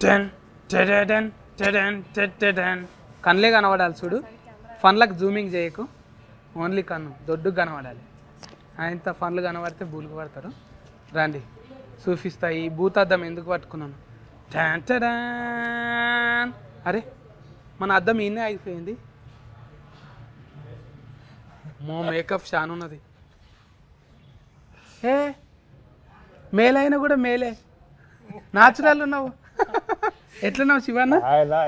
Ten టెడెన్ టెడెన్ టెడెన్ కళ్ళే కనబడాలి చూడు. ఫన్లకు జూమింగ్ చేయకు, ఓన్లీ కన్ను దొడ్డుకు కనబడాలి. ఆయనత ఫన్లు కనబడితే బూలుకు పడతారు. రండి చూపిస్తా. ఈ భూతాద్దం ఎందుకు పట్టుకున్నాను. టెన్ టెడెన్. అరే మన అద్దం ఈయనే అయిపోయింది. మేకప్ షాన్ ఉన్నది. ఏ మేలైనా కూడా మేలే, న్యాచురల్ ఉన్నావు. ఎట్లున్నావు శివన్న?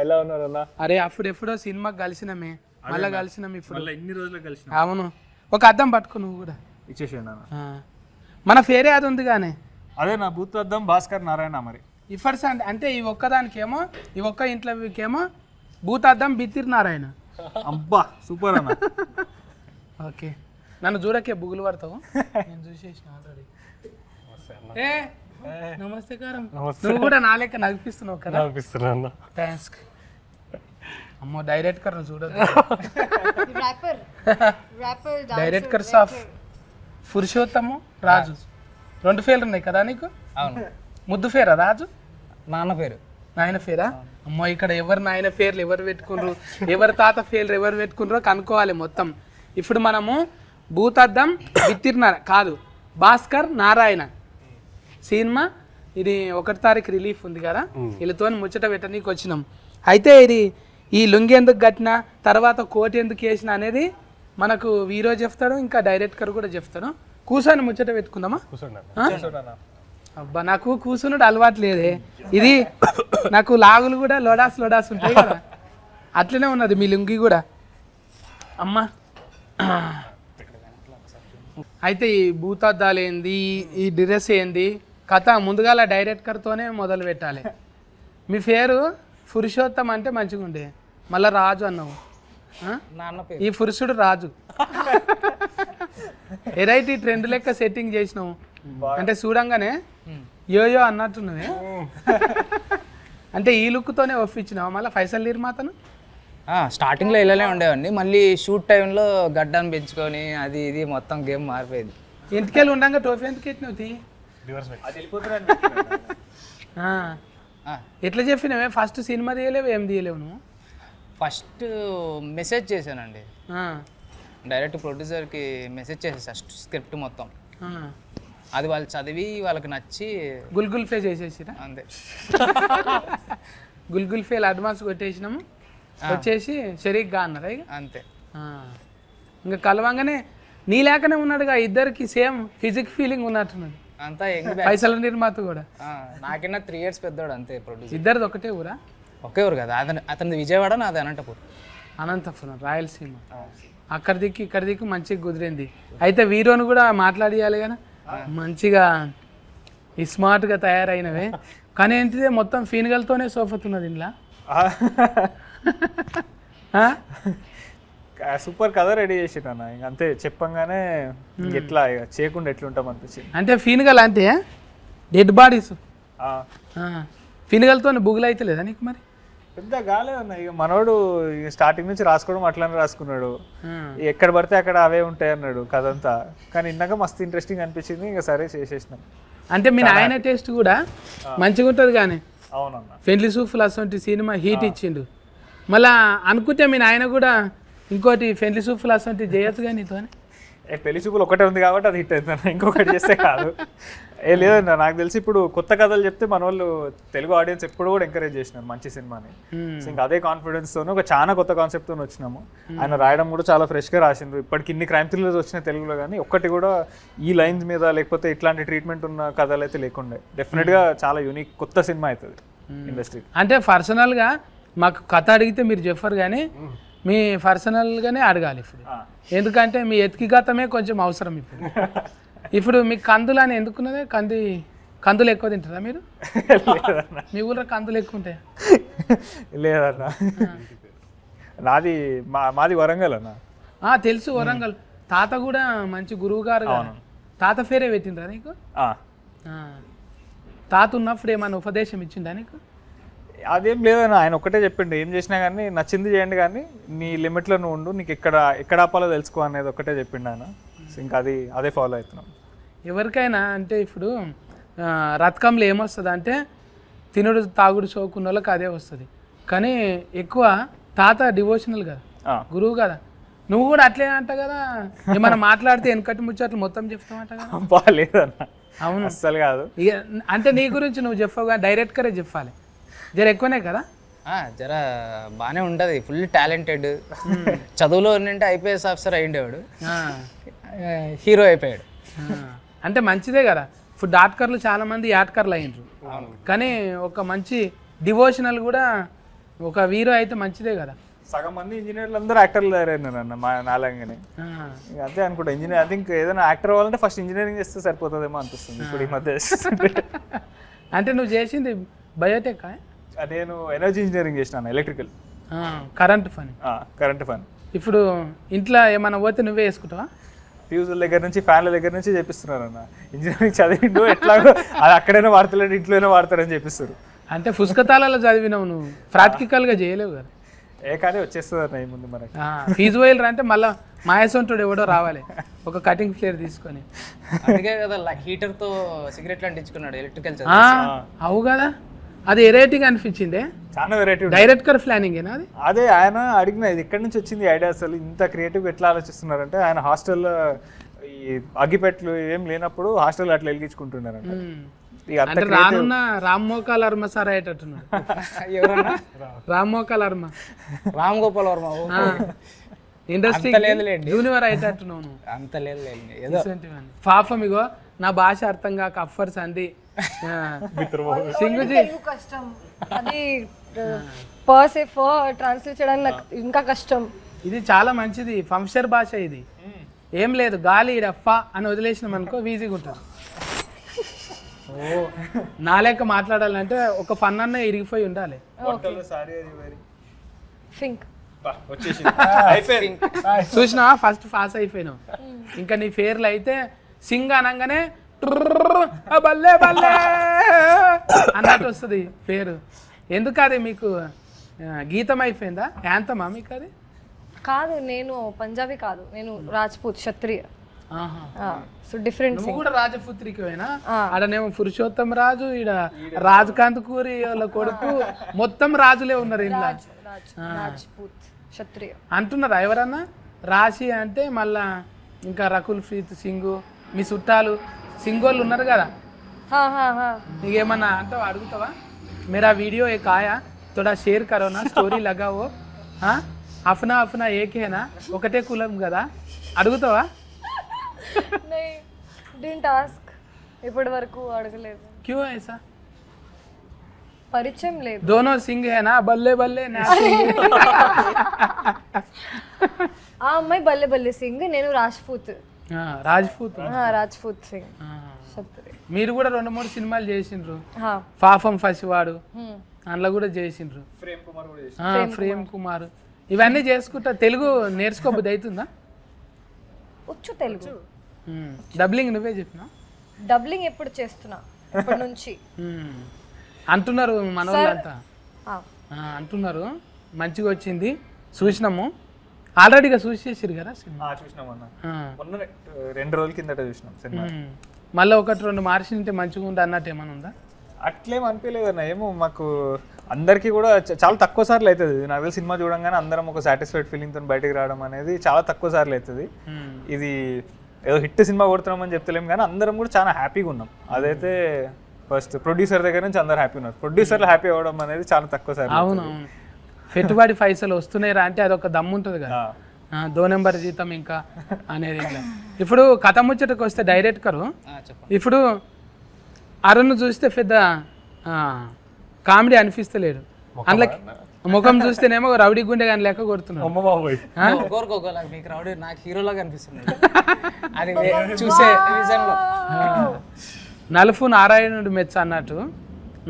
ఎలా ఉన్నారన్నా? అరే అప్పుడు ఎప్పుడో సినిమాకి కలిసినామే, మళ్ళీ కలిసినాం ఇప్పుడు. ఎన్ని రోజులు కలిసి? అవును, ఒక అద్దం పట్టుకో నువ్వు కూడా. ఇచ్చేసేయండి. మన ఫేరే అది ఉంది కానీ అదే నా బూత్ అద్దం భాస్కర్ నారాయణ. మరి ఇఫర్స్ అంటే ఈ ఒక్కదానికేమో, ఈ ఒక్క ఇంట్లోకేమో భూత అద్దం బిత్తిరి నారాయణ. అబ్బా సూపర్ అన్న. ఓకే, నన్ను చూడకే బుగులు పడతావు. నేను చూసేసిన ఆల్రెడీ. ఏ నమస్తేకారం. నువ్వు కూడా నా లెక్క నడిపిస్తున్నావు కదా? నడిపిస్తున్నా. థ్యాంక్స్. అమ్మో డైరెక్టర్ చూడదు. డైరెక్టర్స్ ఆఫ్ పురుషోత్తము రాజు. 2 పేర్లు ఉన్నాయి కదా నీకు? అవును. ముద్దు పేరా రాజు? నాన్న పేరు. నాయన పేరా? అమ్మో ఇక్కడ ఎవరు నాయన పేర్లు ఎవరు పెట్టుకున్నారు, ఎవరి తాత పేర్లు ఎవరు పెట్టుకున్నారో కనుక్కోవాలి మొత్తం. ఇప్పుడు మనము భూతద్దం బిత్తిరినార కాదు, భాస్కర్ నారాయణ సినిమా. ఇది 1వ తారీఖు రిలీఫ్ ఉంది కదా, వీళ్ళతో ముచ్చట పెట్టనీకి వచ్చినాం. అయితే ఇది ఈ లుంగి ఎందుకు కట్టినా, తర్వాత కోట్ ఎందుకు వేసిన అనేది మనకు హీరో చెప్తాడు, ఇంకా డైరెక్టర్ కూడా చెప్తాడు. కూర్చొని ముచ్చట పెట్టుకుందామా? అబ్బా నాకు కూర్చున్నాడు అలవాటు లేదే. ఇది నాకు లాగులు కూడా లోడాస్ ఉంటాయి కదా, అట్లనే ఉన్నది మీ లుంగి కూడా. అమ్మా అయితే ఈ భూతద్దాలు ఏంది, ఈ డ్రెస్ ఏంది కథ ముందుగాల డైరెక్టర్తోనే మొదలు పెట్టాలి. మీ పేరు పురుషోత్తం అంటే మంచిగా ఉండే, మళ్ళీ రాజు అన్నావు. ఈ పురుషుడు రాజు. ఎరైటీ ట్రెండ్ లెక్క సెట్టింగ్ చేసినావు అంటే చూడంగానే యోయో అన్నట్టున్నవే. అంటే ఈ లుక్తోనే ఒప్పించినావు మళ్ళీ ఫైసల్ నిర్మాతను? స్టార్టింగ్లో ఇలానే ఉండేవండి, మళ్ళీ షూట్ టైంలో గడ్డాన్ని పెంచుకొని అది ఇది మొత్తం గేమ్ మారిపోయింది. ఇంటికెళ్ళి ఉండగా టోఫీ ఎందుకు ఎట్టినవు? ఎట్లా చెప్పినవే? ఫస్ట్ సినిమా తీయలేవు, ఏం తీయలేవు నువ్వు? ఫస్ట్ మెసేజ్ చేశానండి, డైరెక్ట్ ప్రొడ్యూసర్కి మెసేజ్ చేసేసా స్క్రిప్ట్ మొత్తం. అది వాళ్ళు చదివి వాళ్ళకి నచ్చి గుల్గుల్ ఫే చేసేసిరా అంతే. గుల్గుల్ ఫేల్ అడ్వాన్స్ కొట్టేసినాము, వచ్చేసి షరీక్గా అన్నారా ఇక అంతే. ఇంకా కలవంగానే నీ లేకనే ఉన్నాడుగా, ఇద్దరికి సేమ్ ఫిజిక్ ఫీలింగ్ ఉన్నట్టున్నది అంతా. పైసల నిర్మాత కూడా నాకన్నా 3 years పెద్దోడు అంతే ప్రొడ్యూసర్. ఇద్దరిది ఒకటే ఊరా? ఒకే ఊరు కదా, అతనిది విజయవాడ, నాది అనంతపురం రాయలసీమ. అక్కడ దిక్కు ఇక్కడ దిక్కు మంచిగా కుదిరింది. అయితే వీరోను కూడా మాట్లాడియాలి కదా, మంచిగా స్మార్ట్గా తయారైనవే. కానీ ఏంటిదే మొత్తం ఫీనుగలతోనే సోఫతున్నది ఇంట్లో. సూపర్ కథ రెడీ చేసిరన్న. ఇంక అంతే చెప్పంగానే ఎట్లా చేయకుండా ఎట్లుంటాం అనిపించింది. అంటే ఫీనుగల్ అంటే డెడ్ బాడీస్, ఫీనుగలతో బుగులు అయితే లేదా నీకు? మరి పెద్ద కాలేదన్న. ఇక మనోడు స్టార్టింగ్ నుంచి రాసుకోవడం అట్లానే రాసుకున్నాడు, ఎక్కడ పడితే అక్కడ అవే ఉంటాయి అన్నాడు కథ అంతా. కానీ ఇందాక మస్తు ఇంట్రెస్టింగ్ అనిపించింది, ఇంకా సరే చేసేసినాం. అంటే మీ నాయన టేస్ట్ కూడా మంచిగా ఉంటుంది కానీ. అవునన్న, పెండ్లి సూఫ్లు అసలు సినిమా హీట్ ఇచ్చిండు. మళ్ళా అనుకుంటే మీ నాయన కూడా ఇంకోటి పెండ్లి సూఫ్లు అసలు చేయొచ్చు కానీ నీతో. పెళ్లి చూపులు ఒకటే ఉంది కాబట్టి అది హిట్ అవుతుందన్న, ఇంకొకటి చేస్తే కాదు. లేదన్న, నాకు తెలిసి ఇప్పుడు కొత్త కథలు చెప్తే మన వాళ్ళు తెలుగు ఆడియన్స్ ఎప్పుడు కూడా ఎంకరేజ్ చేసినారు మంచి సినిమాని. ఇంకా అదే కాన్ఫిడెన్స్ తోనే ఒక చాలా కొత్త కాన్సెప్ట్ తో వచ్చినాము. ఆయన రాయడం కూడా చాలా ఫ్రెష్ గా రాసిండ్రు. ఇప్పటికి ఇన్ని క్రైమ్ థ్రిల్లర్స్ వచ్చినాయి తెలుగులో, కానీ ఒక్కటి కూడా ఈ లైన్స్ మీద లేకపోతే ఇట్లాంటి ట్రీట్మెంట్ ఉన్న కథలు అయితే లేకుండే. డెఫినెట్ గా చాలా యూనిక్ కొత్త సినిమా అవుతుంది ఇండస్ట్రీ. అంటే పర్సనల్ గా మాకు కథ అడిగితే మీరు చెప్పరు కానీ మీ పర్సనల్గానే అడగాలి ఇప్పుడు. ఎందుకంటే మీ ఎతికిగతమే కొంచెం అవసరం ఇప్పుడు. ఇప్పుడు మీకు కందులు అని ఎందుకున్నదే? కందులు ఎక్కువ తింటారా మీరు? మీ ఊళ్ళో కందులు ఎక్కువ ఉంటాయా? లేదన్న, మాది వరంగల్ అన్న. తెలుసు వరంగల్. తాత కూడా మంచి గురువు గారు. తాత పేరే పెట్టిండ్రా నీకు? తాత ఉన్నప్పుడు ఏమైనా ఉపదేశం ఇచ్చిండా నీకు? అదేం లేదన్న, ఆయన ఒక్కటే చెప్పిండు, ఏం చేసినా కానీ నచ్చింది చేయండి కానీ నీ లిమిట్లో నువ్వు ఉండు, నీకు ఎక్కడ ఆపాలో తెలుసుకో అనేది ఒక్కటే చెప్పిండు ఆయన. ఇంకా అదే ఫాలో అవుతున్నాం. ఎవరికైనా అంటే ఇప్పుడు రథకంలో ఏమొస్తుంది అంటే తినుడు తాగుడు షోకున్న వాళ్ళకి అదే వస్తుంది. కానీ ఎక్కువ తాత డివోషనల్ కదా, గురువు కదా, నువ్వు కూడా అట్లే అంట కదా, ఏమన్నా మాట్లాడితే వెనకటి ముచ్చట్లు మొత్తం చెప్తామంట కదా. బాగాలేదన్న. అవును అస్సలు కాదు. ఇక అంటే నీ గురించి నువ్వు చెప్పవు కానీ డైరెక్ట్గానే చెప్పాలి. జర ఎక్కువనే కదా. జర బాగానే ఉంటుంది, ఫుల్ టాలెంటెడ్. చదువులో ఉన్నంటే ఐపీఎస్ ఆఫీసర్ అయ్యిండేవాడు, హీరో అయిపోయాడు. అంటే మంచిదే కదా. ఇప్పుడు డాక్టర్లు చాలా మంది యాక్టర్లు అయ్యిండ్రు, కానీ ఒక మంచి డివోషనల్ కూడా ఒక హీరో అయితే మంచిదే కదా. సగం మంది ఇంజనీర్లు అందరూ యాక్టర్లు తయారైనారు అన్న మా నాలంగానే. అదే అనుకుంటా ఇంజనీర్, ఐ థింక్ ఏదైనా యాక్టర్ అవ్వాలంటే ఫస్ట్ ఇంజనీరింగ్ చేస్తే సరిపోతుందేమో అనిపిస్తుంది ఇప్పుడు ఈ మధ్య. అంటే నువ్వు చేసింది బయోటెక్? నేను ఎనర్జీ ఇంజనీరింగ్ చేసినాను, ఎలక్ట్రికల్, కరెంట్ పని. కరెంట్ పని. ఇప్పుడు ఇంట్లో ఏమైనా పోతే నువ్వే వేసుకుంటావా? ఫ్యూజుల దగ్గర నుంచి ఫ్యాన్ల దగ్గర నుంచి చేపిస్తున్నారు అన్న. ఇంజనీరింగ్ చదివిండు ఎట్లాగో అది అక్కడైనా వాడతలేడు, ఇంట్లోనే వాడతారని చెప్పిస్తారు. అంటే పుస్తకాలలో చదివినావు నువ్వు, ప్రాక్టికల్గా చేయలేవు కదా. కానీ వచ్చేస్తుంది అన్న ఈ ముందు మనకి. ఫీజు పోయిలరా అంటే మళ్ళీ మాయసొంటుడు ఎవడో రావాలి ఒక కటింగ్ ఫ్లేర్ తీసుకొని. అందుకే కదా హీటర్తో సిగరెట్లు అంటించుకున్నాడు ఎలక్ట్రికల్. అవు కదా, అది వెరైటీగా అనిపించిందే. చాలా వెరైటీ. డైరెక్టర్ ప్లానింగేనా అది? అదే ఆయన అడిగిన ఇది ఎక్కడి నుంచి వచ్చింది ఐడియా, అసలు ఇంత క్రియేటివ్ ఎట్లా ఆలోచిస్తున్నారంటే ఆయన హాస్టల్లో ఈ అగ్గిపెట్లు ఏం లేనప్పుడు హాస్టల్లో అట్లా వెలిగించుకుంటున్నారంట. అంటే రానున్న రామ్ మోకాల్ వర్మ సార్ అయ్యేటట్టున్నాడు. ఎవరన్నా? రామ్ మోకాల్ వర్మ, రామ్ గోపాల్ వర్మ ఇండస్ట్రీ జూనియర్ అయ్యేటట్టున్నావు నువ్వు. అంత లేదు. పాపం ఇగో నా భాష అర్థం కాక అఫర్స్ అంది సింగుజీ. కష్టం అది పర్సెఫ్ ట్రాన్స్లేట్ చేయడానికి నాకు ఇంకా కష్టం. ఇది చాలా మంచిది ఫంక్షన్ భాష. ఇది ఏం లేదు, గాలి డఫా అని వదిలేసినాం అనుకో ఈజీగా ఉంటుంది. నా లెక్క మాట్లాడాలంటే ఒక ఫన్ అన్న ఇరిగిపోయి ఉండాలి. చూసినా ఫస్ట్ పాస్ అయిపోయినావు. ఇంకా నీ పేర్లు అయితే సింగ్ అనగానే బల్లే బల్లే అన్నట్టు వస్తుంది పేరు. ఎందుకు అది మీకు గీతం అయిపోయిందా, యాంతమా మీకు అది? కాదు, నేను పంజాబీ కాదు, నేను రాజ్పూత్ క్షత్రియ. So different. నువ్వు కూడా రాజపుత్రికవేనా? ఆడనేమో పురుషోత్తం రాజు, ఈడ రాజకాంత్ కూరి వాళ్ళ కొడుకు, మొత్తం రాజులే ఉన్నారు ఇంట్లో. రాజ్పూత్ క్షత్రియ అంటున్నారా ఎవరన్నా? రాశి అంటే మళ్ళా ఇంకా రకుల్ ప్రీత్ సింగ్, మీ చుట్టాలు సింగోళ్ళు ఉన్నారు కదా, నీకేమన్నా అంటావా, అడుగుతావా? मेरा वीडियो एक आया थोड़ा शेयर करो ना, స్టోరీ लगाओ. అఫ్నా అఫ్నా ఏకే నా, ఒకటే కులం కదా, అడుగుతావా? డిడ్ంట్ ఆస్క్, ఇప్పటి వరకు అడగలేదు. క్యూ ఐసా? పరిచయం లేదు. दोनों सिंह है ना, बल्ले बल्ले ना. ఆ అమ్మాయి బల్లె బల్లె సింగ్, నేను రాజ్పూత్. రాజ్పూత్. రాజ్పూత్ సింగ్ క్షత్రియ. మీరు కూడా 2-3 సినిమాలు చేసిండ్రు. పాపం ఫసివాడు అందులో కూడా చేసిండ్రు. ప్రేమ్ కుమార్ ఇవన్నీ చేసుకుంటా తెలుగు నేర్చుకోబుద్ది అవుతుందా? వచ్చు తెలుగు. డబ్లింగ్ నువ్వే చెప్పినా? డబ్లింగ్ ఎప్పుడు చేస్తున్నా, ఇప్పటి నుంచి అంటున్నారు మన వాళ్ళంతా, అంటున్నారు మంచిగా వచ్చింది. చూసినాము ఆల్రెడీగా చూసేసారు కదా సినిమా. చూసినామన్నా, మొన్న 2 రోజుల కిందట చూసినాం సినిమా. మళ్ళీ 1-2 మార్చింటే మంచిగా ఉంది అన్నట్టు ఏమైనా ఉందా? అట్లేం అనిపించలేదు అన్న. ఏమో మాకు అందరికీ కూడా చాలా తక్కువ సార్లు అవుతుంది. నాకు తెలిసి సినిమా చూడంగానే అందరం ఒక సాటిస్ఫైడ్ ఫీలింగ్తో బయటకు రావడం అనేది చాలా తక్కువ సార్లు అవుతుంది. ఇది ఏదో హిట్ సినిమా కొడుతున్నామని చెప్తలేము కానీ అందరం కూడా చాలా హ్యాపీగా ఉన్నాం. అదైతే ఫస్ట్ ప్రొడ్యూసర్ దగ్గర నుంచి అందరు హ్యాపీ ఉన్నారు. ప్రొడ్యూసర్లు హ్యాపీ అవ్వడం అనేది చాలా తక్కువ సార్లు. అవునవును, పెట్టుబడి పైసలు వస్తున్నాయిరా అంటే అదొక దమ్ము ఉంటుంది కదా, 2 నెంబర్ జీతం ఇంకా అనేది. ఇప్పుడు కథ ముచ్చటకు వస్తే డైరెక్టరు, ఇప్పుడు అరుణ్ చూస్తే పెద్ద కామెడీ అనిపిస్తలేడు, అందులో ముఖం చూస్తేనేమో రౌడీ గుండె కానీ లెక్క కొడుతున్నాడు. మీకు రౌడీ, నాకు హీరోలాగా అనిపిస్తుంది అది చూసే విజన్లో. నలుపు నారాయణుడు మెచ్చ అన్నట్టు,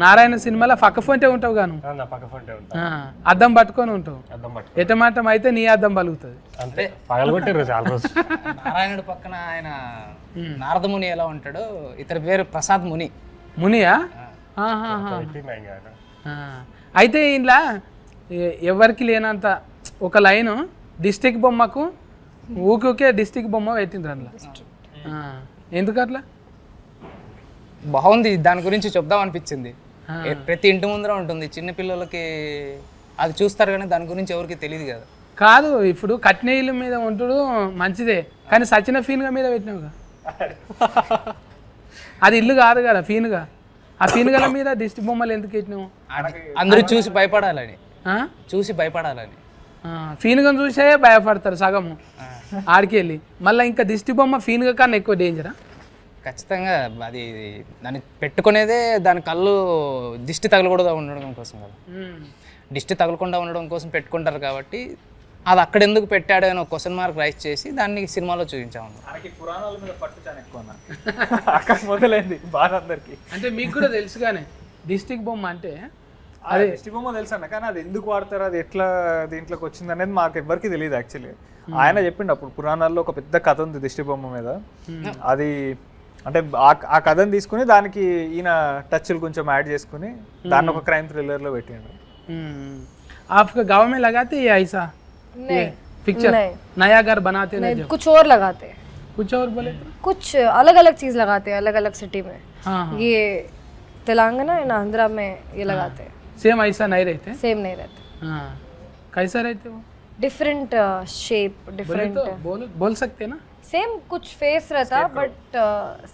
నారాయణ సినిమాలో పక్క ఫోంటే ఉంటావు గాను, అద్దం పట్టుకొని ఉంటావు. ఎటమాటం అయితే నీ అద్దం పలుకుతుంది. నారాయణుడు పక్కన ఆయన నారదముని ఎలా ఉంటాడో, ఇతని పేరు ప్రసాద్ ముని. మునియా? అయితే ఇంట్లో ఎవరికి లేనంత ఒక లైను డిస్టిక్ బొమ్మకు ఊకే డిస్టిక్ బొమ్మ పెట్టిండ్రు అందులో. ఎందుకు అట్లా? బాగుంది, దాని గురించి చెప్దాం అనిపించింది. ప్రతి ఇంటి ముందర ఉంటుంది. చిన్న పిల్లలకి అది చూస్తారు కానీ దాని గురించి ఎవరికి తెలియదు కదా. కాదు ఇప్పుడు కట్టిన ఇల్లు మీద ఉంటుడు మంచిదే, కానీ సచిన ఫీన్గా మీద పెట్టినావుగా. అది ఇల్లు కాదు కదా ఫీన్గా. ఆ ఫీన్గల మీద దిష్టి బొమ్మలు ఎందుకు పెట్టినావు? అందరూ చూసి భయపడాలని, చూసి భయపడాలని. ఫీన్గా చూసే భయపడతారు సగము ఆడికి వెళ్ళి. మళ్ళీ ఇంకా దిష్టి బొమ్మ ఫీన్గా కన్నా ఎక్కువ డేంజరా? ఖచ్చితంగా అది దాన్ని పెట్టుకునేదే దాని కళ్ళు దిష్టి తగలకూడదు ఉండడం కోసం కదా. దిష్టి తగలకుండా ఉండడం కోసం పెట్టుకుంటారు కాబట్టి అది అక్కడ ఎందుకు పెట్టాడు అని ఒక క్వశ్చన్ మార్క్ రైజ్ చేసి దాన్ని సినిమాలో చూపించాము. పురాణాల మీద పట్టు చాలా ఎక్కువ అక్కడ మొదలైంది బాగా అందరికి. అంటే మీకు కూడా తెలుసుగానే డిస్టిక్ బొమ్మ అంటే అదే దిష్టి బొమ్మ తెలుసు అన్న, కానీ అది ఎందుకు వాడతారు, అది ఎట్లా దీంట్లోకి వచ్చింది అనేది మాకు ఎవ్వరికి తెలియదు యాక్చువల్లీ. ఆయన చెప్పిండు అప్పుడు పురాణాల్లో ఒక పెద్ద కథ ఉంది దిష్టి బొమ్మ మీద. అది అంటే ఆ కథను తీసుకుని దానికి ఈయన టచ్లు కొంచెం యాడ్ చేసుకుని దాన్ని ఒక క్రైమ్ థ్రిల్లర్ లో పెట్టిండు. आपका गाँव में लगाते ये ऐसा पिक्चर नया घर बनाते नहीं, कुछ और लगाते हैं, कुछ और बोले कुछ अलग अलग चीज लगाते हैं अलग अलग सिटी में. हाँ ये तेलंगाना एंड आंध्रा में ये लगाते हैं. सेम ऐसा नहीं रहते? सेम नहीं रहते. हाँ कैसा रहते वो? डिफरेंट शेप डिफरेंट बोल सकते ना? सेम कुछ फेस रहता बट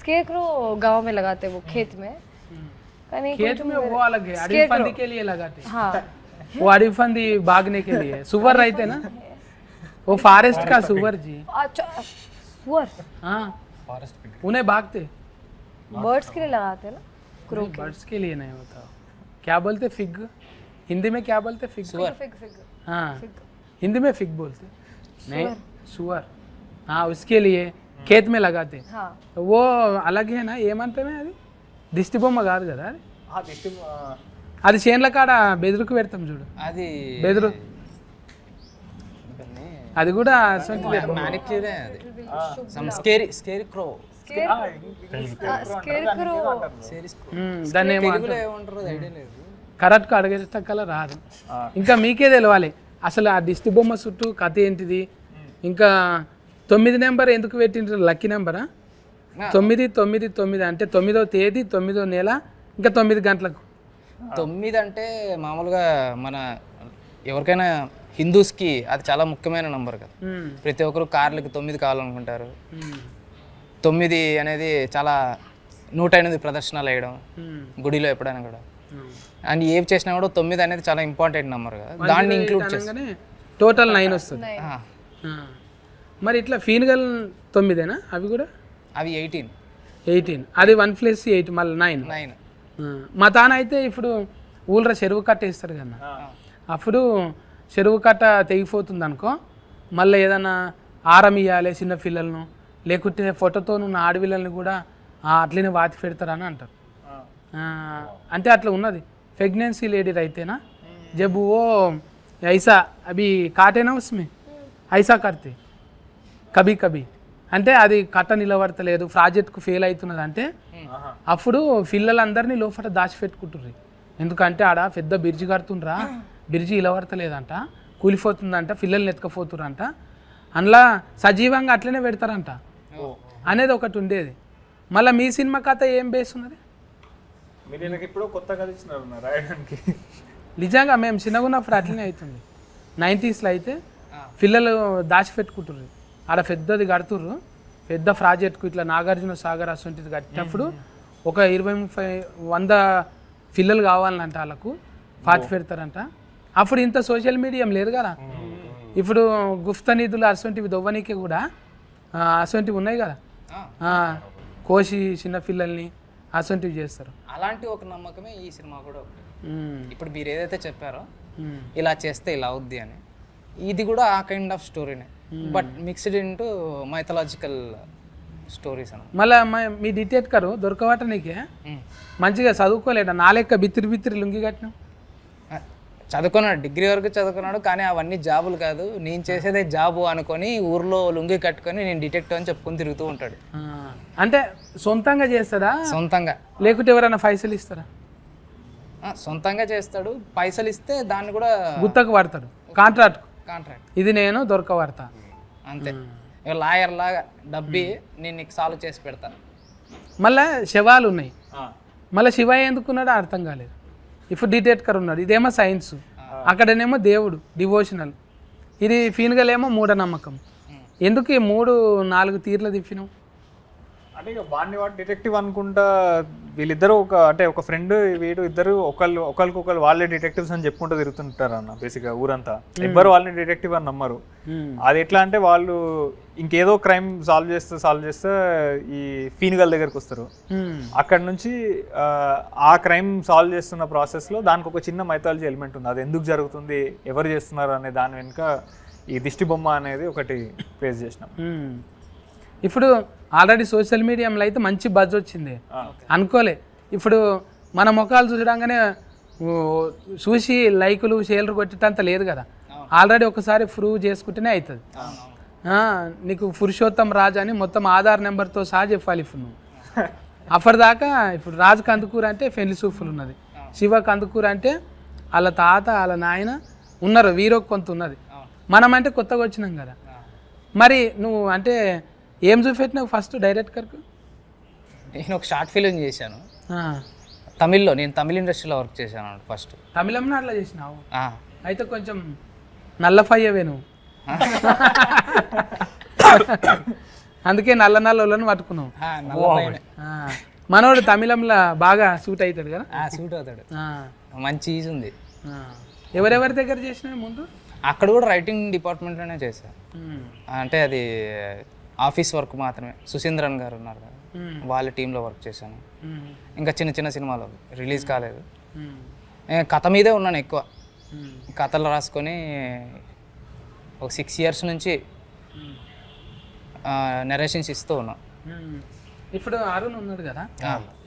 स्केरक्रो गांव में लगाते वो खेत में. खेत में वो अलग है, अड़ीफंदी के लिए लगाते. हाँ वो अड़ीफंदी भागने के लिए. सुअर रहते ना, वो फॉरेस्ट का सुअर जी. अच्छा सुअर. हाँ उन्हें भागते. बर्ड्स के लिए लगाते ना. बर्ड्स के लिए नहीं होता. क्या बोलते फिग? हिंदी में क्या बोलते? फिग. Fig fig. हाँ हिंदी में फिग बोलते. नहीं सुअर. हाँ उसके लिए खेत में लगाते. हाँ वो अलग है ना. ఏమంటే అది దిష్టి బొమ్మ కాదు కదా అది. అది చేన్ల కాడ బెదురుకు పెడతాం చూడు, అది బెదురు. అది కూడా మ్యానిక్యూరే అది. సమ్ స్కేరీ క్రో. స్కేర్క్రో దాన్ని ఏమో తెలుగులో ఏమంటారో ఐడియా లేదు. కరెక్ట్గా అడగేటక్కల రాదు. ఇంకా మీకే తెలవాలి అసలు ఆ దిష్టి బొమ్మ చుట్టూ కథ ఏంటిది. ఇంకా 9 నెంబర్ ఎందుకు పెట్టిండ్రు? లక్కీ నెంబరా? 999 అంటే 9వ తేదీ 9వ నెల ఇంకా 9 గంటలకు. 9 అంటే మామూలుగా మన ఎవరికైనా హిందూస్కి అది చాలా ముఖ్యమైన నంబర్ కదా. ప్రతి ఒక్కరు కార్లకి 9 కావాలనుకుంటారు. 9 అనేది చాలా 108 ప్రదర్శనలు వేయడం గుడిలో ఎప్పుడైనా కూడా. అండ్ ఏం చేసినా కూడా 9 అనేది చాలా ఇంపార్టెంట్ నెంబర్ కదా, దాన్ని ఇంక్లూడ్ చేసి టోటల్ 9 వస్తుంది. మరి ఇట్లా ఫీన్గల్ 9ఏనా? అవి కూడా అవి 18. అది 1+8 మళ్ళీ 9. మా తాన అయితే ఇప్పుడు ఊళ్ళో చెరువు కట్ట వేస్తారు కదా, అప్పుడు చెరువు కట్ట తెగిపోతుంది అనుకో, మళ్ళీ ఏదైనా ఆరం ఇవ్వాలి చిన్న పిల్లలను, లేకుంటే ఫోటోతో ఉన్న ఆడపిల్లల్ని కూడా అట్లనే వాతి పెడతారని అంటారు. అంటే అట్లా ఉన్నది. ప్రెగ్నెన్సీ లేడీ అయితేనా जब वो ऐसा अभी काटे ना उसमें ऐसा करते कभी कभी అంటే అది కట్ట నిలబడతలేదు, ప్రాజెక్ట్కు ఫెయిల్ అవుతున్నది అంటే అప్పుడు పిల్లలందరినీ లోపల దాచిపెట్టుకుంటుర్రు. ఎందుకంటే ఆడ పెద్ద బ్రిడ్జి కడుతుండ్రా, బ్రిడ్జి నిలబడతలేదంట, కూలిపోతుందంట, పిల్లల్ని ఎత్తుకపోతుర్రంట, అందులో సజీవంగా అట్లనే పెడతారంట అనేది ఒకటి ఉండేది. మళ్ళీ మీ సినిమా కథ ఏం బేస్ ఉన్నది? నిజంగా మేము చిన్నగా ఉన్నప్పుడు అట్లనే అవుతుంది. 90స్లో అయితే పిల్లలు దాచిపెట్టుకుంటుర్రు, ఆడ పెద్దది కడుతుర్రు, పెద్ద ప్రాజెక్ట్కు ఇట్లా నాగార్జున సాగర్ అసొంటిది కట్టినప్పుడు ఒక 20-30-100 పిల్లలు కావాలంట, వాళ్ళకు పాతి పెడతారంట. అప్పుడు ఇంత సోషల్ మీడియా లేదు కదా. ఇప్పుడు గుప్త నిధులు అసొంటివి దొవ్వనీకి కూడా అసొంటివి ఉన్నాయి కదా, కోసి చిన్నపిల్లల్ని అసొంటివి చేస్తారు. అలాంటి ఒక నమ్మకమే ఈ సినిమా కూడా ఒకటి. ఇప్పుడు మీరు ఏదైతే చెప్పారో ఇలా చేస్తే ఇలా అవుద్ది అని, ఇది కూడా ఆ కైండ్ ఆఫ్ స్టోరీనే, but mixed into mythological stories అన్న. మళ్ళీ మీ డిటెక్టర్ దొరకవట నీకే మంచిగా చదువుకోలేట, నా లెక్క బిత్తిరి లుంగి కట్టినావు. చదువుకున్నాడు, డిగ్రీ వరకు చదువుకున్నాడు, కానీ అవన్నీ జాబులు కాదు, నేను చేసేదే జాబు అనుకొని ఊర్లో లుంగి కట్టుకొని నేను డిటెక్టివ్ అని చెప్పుకొని తిరుగుతూ ఉంటాడు. అంటే సొంతంగా చేస్తాడా? సొంతంగా, లేకుంటే ఎవరైనా పైసలు ఇస్తారా? సొంతంగా చేస్తాడు, పైసలు ఇస్తే దాన్ని కూడా గుత్తకు పడతాడు, కాంట్రాక్ట్. ఇది నేను దొరకబడతా అంతే. లాయర్ లాగా డబ్బి నేను నీకు సాల్వ్ చేసి పెడతాను. మళ్ళీ శవాలు ఉన్నాయి, మళ్ళీ శివ ఎందుకున్నాడో అర్థం కాలేదు. ఇప్పుడు డిటెక్టర్ ఉన్నాడు, ఇదేమో సైన్స్, అక్కడనేమో దేవుడు డివోషనల్, ఇది ఫీన్గల్ ఏమో మూఢనమ్మకం. ఎందుకు ఈ 3-4 తీర్ల తిప్పినావు? అంటే ఇక వాడిని డిటెక్టివ్ అనుకుంటా వీళ్ళిద్దరూ ఒక ఫ్రెండ్ వీడు ఇద్దరు ఒకరికొకరు వాళ్ళే డిటెక్టివ్స్ అని చెప్పుకుంటూ తిరుగుతుంటారు అన్న బేసిక్గా ఊరంతా. ఎవ్వరు వాళ్ళని డిటెక్టివ్ అని నమ్మరు. అది ఎట్లా అంటే వాళ్ళు ఇంకేదో క్రైమ్ సాల్వ్ చేస్తే ఈ ఫీన్గల్ దగ్గరకు వస్తారు. అక్కడ నుంచి ఆ క్రైమ్ సాల్వ్ చేస్తున్న ప్రాసెస్లో దానికి ఒక చిన్న మైథాలజీ ఎలిమెంట్ ఉంది. అది ఎందుకు జరుగుతుంది, ఎవరు చేస్తున్నారు అనే దాని వెనుక ఈ దిష్టి బొమ్మ అనేది ఒకటి ఫేస్ చేసినాం. ఇప్పుడు ఆల్రెడీ సోషల్ మీడియాలో అయితే మంచి బజ్ వచ్చింది అనుకోలే. ఇప్పుడు మన ముఖాలు చూసడంగానే చూసి లైకులు షేర్లు కొట్టేటంత లేదు కదా, ఆల్రెడీ ఒకసారి ప్రూవ్ చేసుకుంటేనే అవుతుంది. నీకు పురుషోత్తం రాజు అని మొత్తం ఆధార్ నెంబర్తో సహా చెప్పాలి. ఇప్పుడు నువ్వు అప్పటిదాకా ఇప్పుడు రాజు కందుకూర అంటే పెళ్లి సూఫులు ఉన్నది, శివ కందుకూర అంటే వాళ్ళ తాత వాళ్ళ నాయన ఉన్నారు, వీరో కొంత ఉన్నది. మనం అంటే కొత్తగా వచ్చినాం కదా. మరి నువ్వు అంటే ఏం చూపెట్టినావు ఫస్ట్ డైరెక్టర్కు? నేను ఒక షార్ట్ ఫిలిం చేశాను తమిళ్లో. నేను తమిళ ఇండస్ట్రీలో వర్క్ చేశాను ఫస్ట్. తమిళంలో అట్లా చేసినావు? అయితే కొంచెం నల్లఫయ్యవే నువ్వు, అందుకే నల్ల వాళ్ళని పట్టుకున్నావు. మనోడు తమిళంలో బాగా సూట్ అవుతాడు కదా? సూట్ అవుతాడు, మంచి ఈజ్ ఉంది. ఎవరెవరి దగ్గర చేసినా ముందు? అక్కడ కూడా రైటింగ్ డిపార్ట్మెంట్లోనే చేశాను. అంటే అది ఆఫీస్ వర్క్ మాత్రమే. సుశీంద్రన్ గారు ఉన్నారు కదా, వాళ్ళ టీంలో వర్క్ చేశాను. ఇంకా చిన్న చిన్న సినిమాలు రిలీజ్ కాలేదు. నేను కథ మీదే ఉన్నాను ఎక్కువ, కథలు రాసుకొని ఒక 6 years నుంచి నెరేషన్స్ ఇస్తూ ఉన్నాను. ఇప్పుడు అరుణ్ ఉన్నాడు కదా,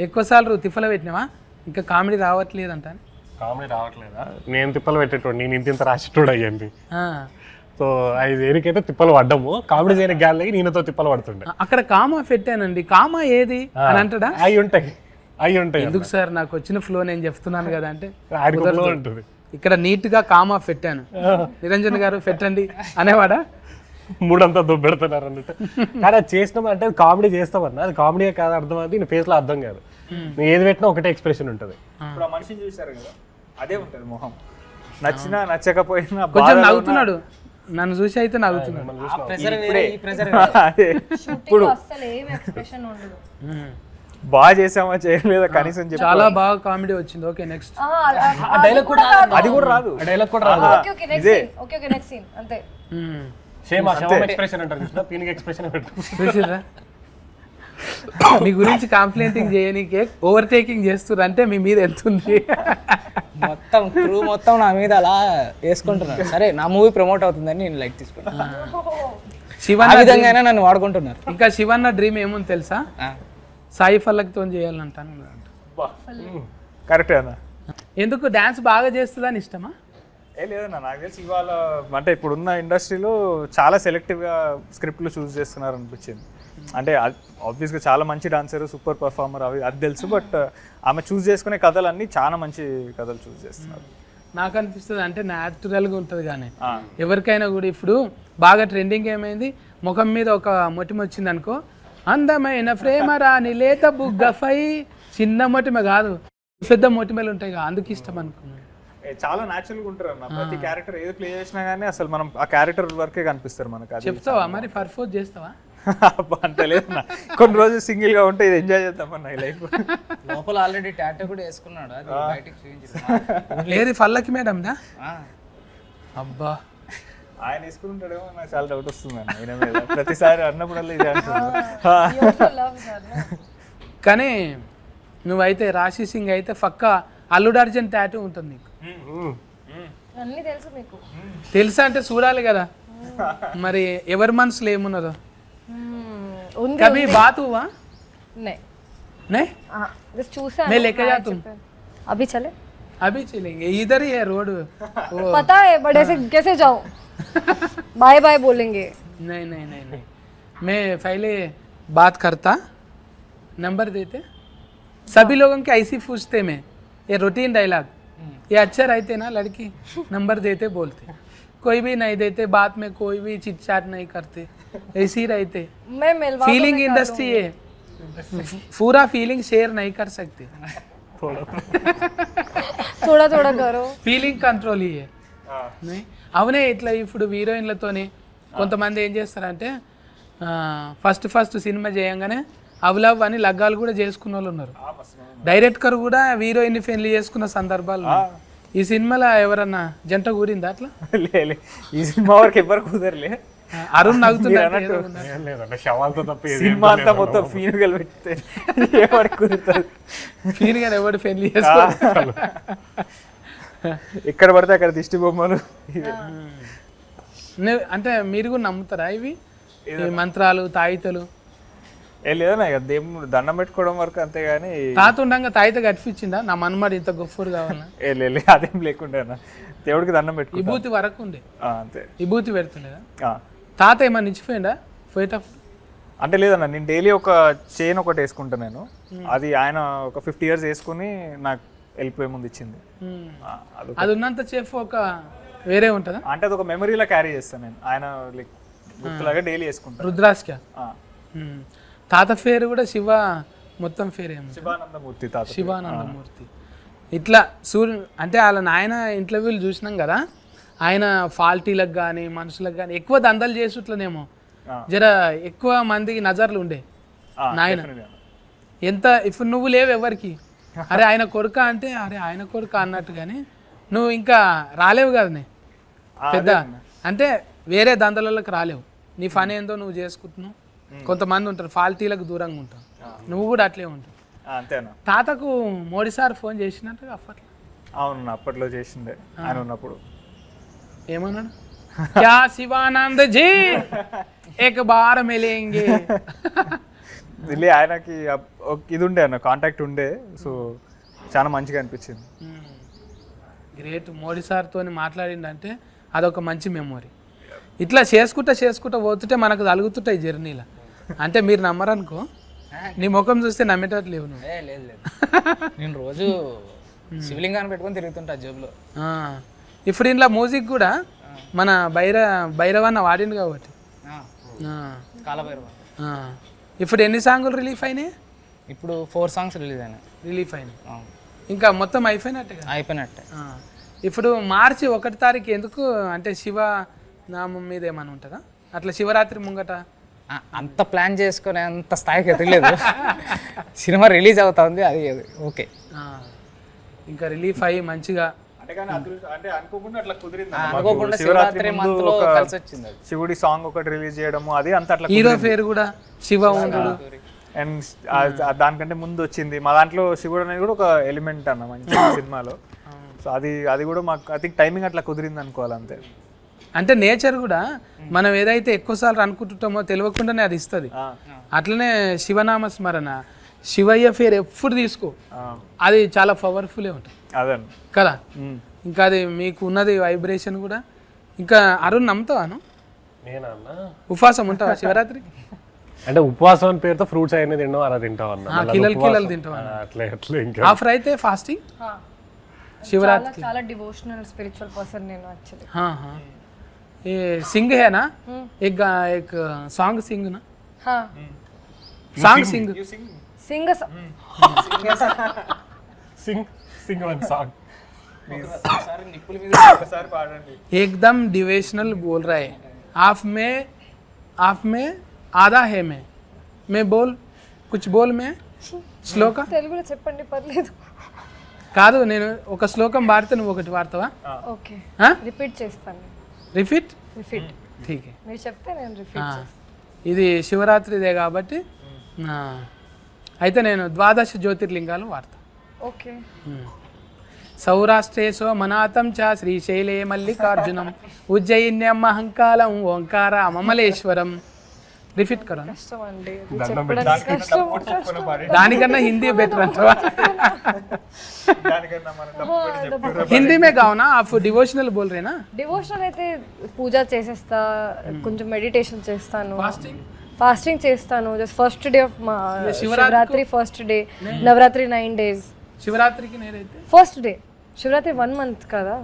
ఎక్కువసార్లు తిప్పలు పెట్టినావా? ఇంకా కామెడీ రావట్లేదంట. కామెడీ రావట్లేదా? నేను తిప్పలు పెట్టేటోడు, నేను ఇంత రాసేటోడు అయ్యింది. సో 5 ఏరికైతే తిప్పలు పడ్డాము, కామెడీ చేయని గ్యాలకి నేనతో తిప్పలు పడుతుండే. అక్కడ కామా పెట్టానండి, కామా ఏది అని అంటాడా? అవి ఉంటాయి. ఎందుకు సార్, నాకు వచ్చిన ఫ్లో నేను చెప్తున్నాను కదా అంటే ఉంటుంది. ఇక్కడ నీట్ గా కామా పెట్టాను, నిరంజన్ గారు పెట్టండి అనేవాడా? 3 అంతా దొబ్బెడుతున్నారు అన్నట్టు. కానీ అది చేసినాం అంటే అది కామెడీ చేస్తామన్నా, అది కామెడీ కాదు అర్థం, అది నీ ఫేస్ లో అర్థం కాదు. నువ్వు ఏది పెట్టినా ఒకటే ఎక్స్ప్రెషన్ ఉంటుంది. ఇప్పుడు ఆ మనిషిని చూసారు కదా, అదే ఉంటుంది మొహం, నచ్చినా నచ్చకపోయినా. కొంచెం నవ్వుతున్నాడు, నన్ను చూసి అయితే నవ్వుతున్నాడు. ఇప్పుడు బాగా చేసామా చేయలేదా కనీసం చెప్పు. చాలా బాగా కామెడీ వచ్చింది. Okay next. అది కూడా రాదు, డైలాగ్ కూడా రాదు. ఇదే నెక్స్ట్ సీన్ అంతే. సేమ్ ఎక్స్ప్రెషన్ అంటారు చూసినా, పీనింగ్ ఎక్స్ప్రెషన్ చూసిరా? మీ గురించి కంప్లైంటింగ్ చేయనీకే ఓవర్టేకింగ్ చేస్తున్నారు అంటే మీ మీద ఎంత ఉంది? మొత్తం క్రూ మొత్తం నా మీద అలా వేసుకుంటున్నారు. సరే నా మూవీ ప్రమోట్ అవుతుందని నేను లైక్ తీసుకున్నాను. శివన్న విధంగానే నన్ను వాడుకుంటున్నారు. ఇంకా శివన్న డ్రీమ్ ఏముంది తెలుసా? సాయి ఫల్లక్తో చేయాలంటాను. కరెక్ట్ అన్న. ఎందుకు డాన్స్ బాగా చేస్తుందని ఇష్టమా? లేదన్నా, నాకు తెలిసి ఇవాళ అంటే ఇప్పుడున్న ఇండస్ట్రీలో చాలా సెలెక్టివ్గా స్క్రిప్ట్లు చూస్ చేస్తున్నారు అనిపించింది. అంటే ఆబ్వియస్గా చాలా మంచి డాన్సర్, సూపర్ పర్ఫార్మర్ అది తెలుసు, బట్ ఆమె చూస్ చేసుకునే కథలన్నీ చాలా మంచి కథలు చూస్ చేస్తున్నారు. నాకు అనిపిస్తుంది అంటే న్యాచురల్గా ఉంటుంది. కానీ ఎవరికైనా కూడా ఇప్పుడు బాగా ట్రెండింగ్ ఏమైంది, ముఖం మీద ఒక మొటిమ వచ్చింది అనుకో, అందమైన ప్రేమ రాని లేత బుగ్గఫై, చిన్న మొటిమ కాదు పెద్ద మొటిమలు ఉంటాయి కదా, అందుకు ఇష్టం అనుకున్నాను. చాలా న్యాచురల్గా ఉంటారు అన్న. ప్రతి క్యారెక్టర్ ఏది ప్లే చేసినా కానీ అసలు మనం ఆ క్యారెక్టర్ వరకే కనిపిస్తారు మనకు. చెప్తావా మరి, పర్ఫోజ్ చేస్తావా? అంత లేదన్నా, కొన్ని రోజులు సింగిల్ గా ఉంటే ఇది ఎంజాయ్ చేద్దామన్న ఈ లైఫ్. లోపల ఆల్రెడీ టాటూ కూడా వేసుకున్నాడు, అది బయటికి చూపించారు. లేదు పల్లకి మేడం దా? అబ్బా, ఆయన వేసుకుంటాడేమో, నాకు చాలా డౌట్ వస్తుంది అన్న ఆయన మీద. ప్రతిసారి అన్నప్పుడల్లా ఇది అంటున్నాడు. కానీ నువ్వైతే రాశి సింగ్ అయితే పక్క అల్లుడు అర్జున్ టాటూ ఉంటుంది నీకు. తెలుసా అంటే చూడాలి కదా మరి ఎవరి మనసులో ఏమున్నదో. कभी बात हुआ? नहीं नहीं, बस चूसा मैं लेके जा तुम. अभी चले? अभी चलेंगे, इधर ही है रोड. पता है बड़े से कैसे जाऊं? बाय बाय बोलेंगे. नहीं नहीं नहीं नहीं, मैं पहले बात करता, नंबर देते, सभी लोगों के ऐसी पूछते मैं, ये रूटीन डायलॉग, ये अच्छा रहते ना लड़की, नंबर देते बोलते, कोई भी नहीं देते, बात में कोई भी चिट चाट नहीं करते, ऐसे ही रहते. मैं मिलवा फीलिंग इंडस्ट्री है, पूरा फीलिंग शेयर नहीं कर सकते. थोड़ा थोड़ा करो ఫీలింగ్ కంట్రోల్ ఇయ్యే అవునే. ఇట్లా ఇప్పుడు హీరోయిన్లతోని కొంతమంది ఏం చేస్తారంటే ఫస్ట్ సినిమా చేయంగానే అవలవ్ అని లగ్గాలు కూడా చేసుకున్న వాళ్ళు ఉన్నారు. డైరెక్టర్ కూడా హీరోయిన్ పెళ్లి చేసుకున్న సందర్భాలు ఉన్నాయి. ఈ సినిమాలో ఎవరన్నా జంట కూరిందా అట్లా? లే ఈ సినిమా వరకు ఎవరు కుదరలే. అరుణ్ నవ్వుతున్నాడు. ఏం లేదంటే శవాలతో తప్ప ఏది సినిమా అంతా మొత్తం ఫీనుగలు పెడితే ఎవరికి కుదురుతుంది? ఫీన్ గారు ఎవడు పెళ్లి చేసుకోవాలి. ఎక్కడ పడితే అక్కడ దిష్టి బొమ్మలు. అంటే మీరు కూడా నమ్ముతారా ఇవి ఈ మంత్రాలు తాయితలు? ఏ లేదన్నా ఇక దేవుడు దండం పెట్టుకోవడం వరకు అంతేగాని తాత ఉండగా తాయిత కట్టించిందా నా మనమాడు ఇంత గొప్పడు కావాలన్నా? ఏ లే అదేం లేకుండా అన్న దేవుడికి దండం పెట్టుకో విభూతి వరకు ఉండే అంతే. విభూతి పెడుతుండేదా? తాత ఏమన్నా ఇచ్చిపోయిందా పోయేటప్పుడు? అంటే లేదన్న నేను డైలీ ఒక చైన్ ఒకటి వేసుకుంటా నేను. అది ఆయన ఒక 50 years వేసుకుని నాకు వెళ్ళిపోయే ముందు ఇచ్చింది. అది ఉన్నంత సేపు ఒక వేరే ఉంటుందా? అంటే అది ఒక మెమరీలా క్యారీ చేస్తాను నేను. ఆయన లైక్ గుర్తులాగా డైలీ వేసుకుంటాను. రుద్రాస్క తాత పేరు కూడా శివ, మొత్తం పేరు ఏమో శివానందమూర్తి తాత. శివానందమూర్తి. ఇట్లా అంటే వాళ్ళ నాయన ఇంటర్వ్యూలు చూసినాం కదా, ఆయన ఫాల్టీలకు కానీ మనుషులకు కానీ ఎక్కువ దందలు చేసుట్లనేమో జర ఎక్కువ మందికి నజర్లు ఉండే నాయన. ఎంత ఇప్పుడు నువ్వు లేవు ఎవరికి, అరే ఆయన కొడుక అంటే అరే ఆయన కొడుక అన్నట్టు, కానీ నువ్వు ఇంకా రాలేవు కదనే పెద్ద, అంటే వేరే దందలకి రాలేవు. నీ పని ఏందో నువ్వు చేసుకుంటున్నావు. కొంతమంది ఉంటారు ఫాల్టీలకు దూరంగా ఉంటావు, నువ్వు కూడా అట్లే ఉంటావు. అంతేనా? తాతకు మోడీ సార్ ఫోన్ చేసినట్టుగా అప్పట్లో? అవును అప్పట్లో చేసిండే ఆయన ఉన్నప్పుడు. ఏమన్నాడు? క్యా శివానంద్ జీ ఏక బార్ మిలేంగే. ఆయనకి ఇది ఉండే అన్న కాంటాక్ట్ ఉండే, సో చాలా మంచిగా అనిపించింది. గ్రేట్. మోడీ సార్తో మాట్లాడిందంటే అదొక మంచి మెమొరీ. ఇట్లా చేసుకుంటా పోతుంటే మనకు తలుగుతుంటాయి జర్నీలో. అంటే మీరు నమ్మరనుకో, నీ ముఖం చూస్తే నమ్మేటట్లు లేవు నువ్వు. లేదు లేదు, నేను రోజు శివలింగాన్ని పెట్టుకొని తిరుగుతుంటా జేబులో. ఇప్పుడు ఇంట్లో మ్యూజిక్ కూడా మన భైరవన్న వాడిండు కాబట్టి. కాలభైరవ. ఇప్పుడు ఎన్ని సాంగులు రిలీఫ్ అయినాయి? ఇప్పుడు 4 songs రిలీజ్ అయినాయి. రిలీఫ్ అయినాయి ఇంకా మొత్తం అయిపోయినట్టే కదా? అయిపోయినట్టే. ఇప్పుడు మార్చి 1వ తారీఖు ఎందుకు అంటే శివ నామం మీద ఏమైనా ఉంటుందా అట్లా? శివరాత్రి ముంగట అంత ప్లాన్ చేసుకునే అంత స్థాయికి ఎదగలేదు. సినిమా రిలీజ్ అవుతా ఉంది, అది ఓకే. ఇంకా రిలీఫ్ అయ్యి మంచిగా అనుకోకుండా శివరాత్రి మంత్ లో కలిసి వచ్చింది. శివుడి సాంగ్ ఒకటి రిలీజ్ చేయడము అది అంత అట్లా. హీరో పేరు కూడా శివ ఉండు. అండ్ దానికంటే ముందు వచ్చింది మా దాంట్లో శివుడు అనేది కూడా ఒక ఎలిమెంట్ అన్న మంచి సినిమాలో. సో అది కూడా మాకు ఐ థింక్ టైమింగ్ అట్లా కుదిరింది అనుకోవాలి అంతే. అంటే నేచర్ కూడా మనం ఏదైతే ఎక్కువసార్లు అనుకుంటుంటామో తెలియకుండానే అది ఇస్తుంది. అట్లనే శివనామ స్మరణ, శివయ్య పేరు ఎప్పుడు తీసుకో, అది చాలా పవర్ఫుల్లే ఉంటుంది అదే కదా. ఇంకా అది మీకు ఉన్నది వైబ్రేషన్ కూడా. ఇంకా అరుణ్ నమ్ముతావాను? ఉపవాసం ఉంటావా శివరాత్రికి? అంటే ఉపవాసం అని పేరుతో ఫ్రూట్స్ అయినా తింటావు, అలా తింటావు అన్న. కిలలు తింటావా? అట్లా ఇంకా ఆఫర్ అయితే ఫాస్టింగ్ शिवरात्रि చాలా డివోషనల్ స్పిరిచువల్ పర్సన్ నేను యాక్చువల్లీ. हाँ हाँ ये सिंग है ना, एक सॉन्ग सिंग ना, हाँ सॉन्ग सिंग సింగ్ సింగ్ వన్ సాంగ్ एकदम डिवोशनल बोल रहा है. आप में आधा है मैं बोल कुछ बोल मैं శ్లోక తెలుగులో చెప్పండి పర్లేదు. కాదు నేను ఒక శ్లోకం వాడితే నువ్వు ఒకటి వాడతావా? ఓకే రిపీట్ చేస్తాను. రిపీట్ ठीक है మీరు చెప్తే నేను రిపీట్ చేస్తాను. ఇది శివరాత్రిదే కాబట్టి అయితే నేను 12 జ్యోతిర్లింగాలు వాడతా. ఓకే. సౌరాష్ట్రే సోమనాథం చ శ్రీశైలే మల్లికార్జునం ఉజ్జయిన్యం మహంకాళం ఓంకార మమలేశ్వరం. రిపీట్ కరా. కష్టం అండి చెప్పడం కష్టం. దానికన్నా హిందీ బెటర్ అంటావా? हिंदी में गाओ ना आप, डिवोशनल बोल रहे ना. డివోషనల్ అయితే పూజ చేసేస్తా, కొంచెం మెడిటేషన్ చేస్తాను, ఫాస్టింగ్ చేస్తాను. Just first day of Shivaratri first day, Navratri 9 days. శివరాత్రికి నేనైతే ఫస్ట్ డే శివరాత్రి 1 month కదా.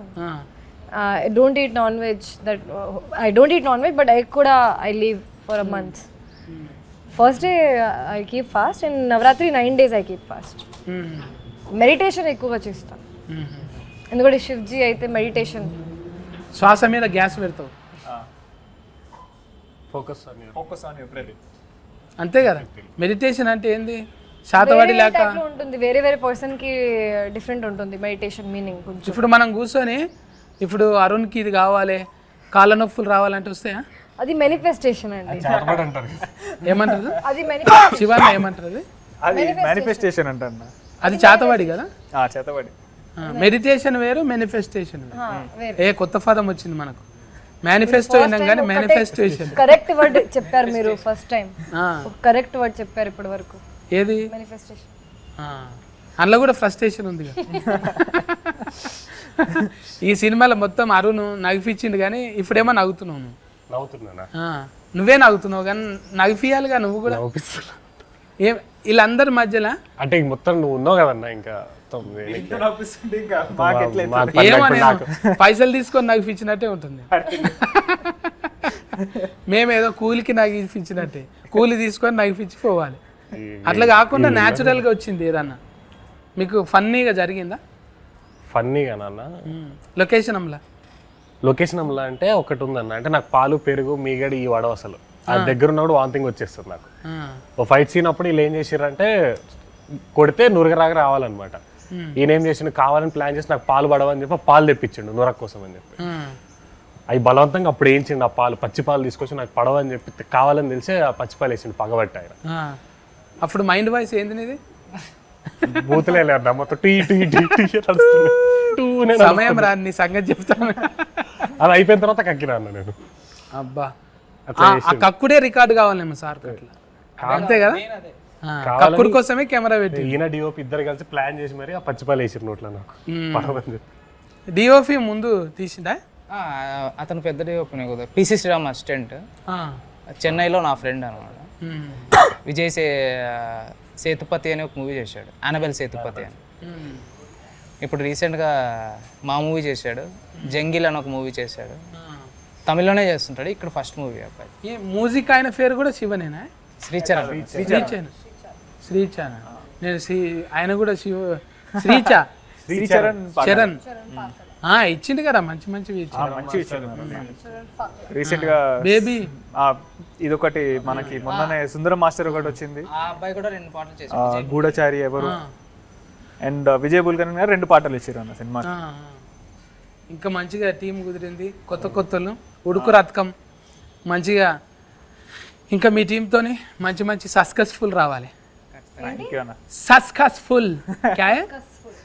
I don't eat non-veg. But I could I leave for a month. First day I keep fast and Navratri 9 days I keep fast. Meditation ఎక్కువగా చేస్తాను. ఎందుకంటే శివ్జీ అయితే meditation శ్వాస మీద gas పెడతావు ఫోకస్ ఆన్ యువర్ బ్రెత్. అంతే కదా. మెడిటేషన్ అంటే ఏంది? శాతవాడి లేక ఉంటుంది, వేరే వేరే పర్సన్ కి డిఫరెంట్ ఉంటుంది మెడిటేషన్ మీనింగ్ కొంచెం. ఇప్పుడు మనం కూర్చొని ఇప్పుడు అరుణ్కి ఇది కావాలి, కాళ్ళ నొప్పులు రావాలంటే వస్తాయా? అది మేనిఫెస్టేషన్ అండి. అంటారు. ఏమంటారు అది manifestation. శివాన్న ఏమంటారు అది? అది మేనిఫెస్టేషన్ అంటారు. అది చాతవాడి కదా. చేతబడి. మెడిటేషన్ వేరు, మేనిఫెస్టేషన్ వేరు. వేరే. ఏ కొత్త పదం వచ్చింది మనకు. మేనిఫెస్టో అయినాం కానీ మేనిఫెస్టేషన్ కరెక్ట్ వర్డ్ చెప్పారు మీరు ఫస్ట్ టైం. కరెక్ట్ వర్డ్ చెప్పారు ఇప్పటి వరకు. ఏది? మేనిఫెస్టేషన్. అందులో కూడా ఫ్రస్ట్రేషన్ ఉంది కదా. ఈ సినిమాలో మొత్తం అరుణ్ నగిపించిండు కానీ ఇప్పుడేమో నవ్వుతున్నావు నువ్వు. నవ్వుతున్నానా? నువ్వే నవ్వుతున్నావు కానీ నగిపియాలిగా నువ్వు కూడా. ఏం వీళ్ళందరి మధ్యలో అంటే ఇంక మొత్తం నువ్వు ఉన్నావు కదన్నా, ఇంకా ఏమని పైసలు తీసుకొని నగిపించినట్టే ఉంటుంది. మేమేదో కూలికి నగిపించినట్టే, కూలి తీసుకొని నగిపించి పోవాలి. అట్లా కాకుండా న్యాచురల్గా వచ్చింది ఏదన్నా. మీకు ఫన్నీగా జరిగిందా? ఫన్నీగా నాన్న లొకేషన్ అమ్లా అంటే ఒకటి ఉందన్న. అంటే నాకు పాలు పెరుగు మీగడి ఈ వడవ అసలు ఆ దగ్గర ఉన్నప్పుడు వాంతింగ్ వచ్చేస్తుంది నాకు. ఓ ఫైట్ సీన్ అప్పుడు వీళ్ళు ఏం చేసారంటే కొడితే నురగరాగా రావాలన్నమాట. ఈయన ఏం చేసిండు, కావాలని ప్లాన్ చేసి నాకు పాలు పడవని చెప్పి పాలు తెప్పించిండు నురగ కోసం అని చెప్పి. అవి బలవంతంగా అప్పుడు వేయించిండు ఆ పాలు, పచ్చి పాలు తీసుకొచ్చి నాకు పడవని చెప్పి కావాలని తెలిసి ఆ పచ్చిపాలు వేసిండు పగబట్టి ఆయన. అప్పుడు మైండ్ వాయిస్ ఏంది నీది? బూతులే లేదు మొత్తం టీ టీ టీ టీ నడుస్తుంది. సమయం రా నీ సంగతి చెప్తాను. అది అయిపోయిన తర్వాత కక్కినా అన్న నేను. అబ్బా ఆ కక్కుడే రికార్డు కావాలేమో సార్. అంతే కదా, కక్కుడు కోసమే కెమెరా పెట్టి ఈయన డిఓపి ఇద్దరు కలిసి ప్లాన్ చేసి మరి ఆ పచ్చిపాలు వేసారు నోట్లో నాకు పడవని చెప్పి. డిఓపి ముందు తీసిండా? అతను పెద్ద డిఓపి కదా, పిసి శ్రీరామ్ అసిస్టెంట్, చెన్నైలో నా ఫ్రెండ్ అనమాట. విజయ్ సేతుపతి అని ఒక మూవీ చేశాడు, అనబెల్ సేతుపతి అని. ఇప్పుడు రీసెంట్గా మా మూవీ చేశాడు, జంగిల్ అని ఒక మూవీ చేశాడు. తమిళ్లోనే చేస్తుంటాడు, ఇక్కడ ఫస్ట్ మూవీ అబ్బాయి. మ్యూజిక్ ఆయన పేరు కూడా శివనేనా? శ్రీచరణ్. శ్రీచరణ్ నేను ఆయన కూడా చరణ్ ఇచ్చిండు కదా, మంచి మంచివి రీసెంట్ గా బేబీ. ఇదొకటి మనకి మొన్ననే సుందరం మాస్టర్ ఒకటి వచ్చింది, ఆ అబ్బాయి కూడా 2 పాటలు చేశాడు, గూఢచారి ఎవరు అండ్ విజయ్ బుల్కర్ణి గారు 2 పాటలు ఇచ్చారు అన్న సినిమా. ఇంకా మంచిగా టీం కుదిరింది, కొత్తలు ఉడుకు రథకం మంచిగా. ఇంకా మీ టీంతోని మంచి మంచి సక్సెస్ఫుల్ రావాలి. సక్సెస్ఫుల్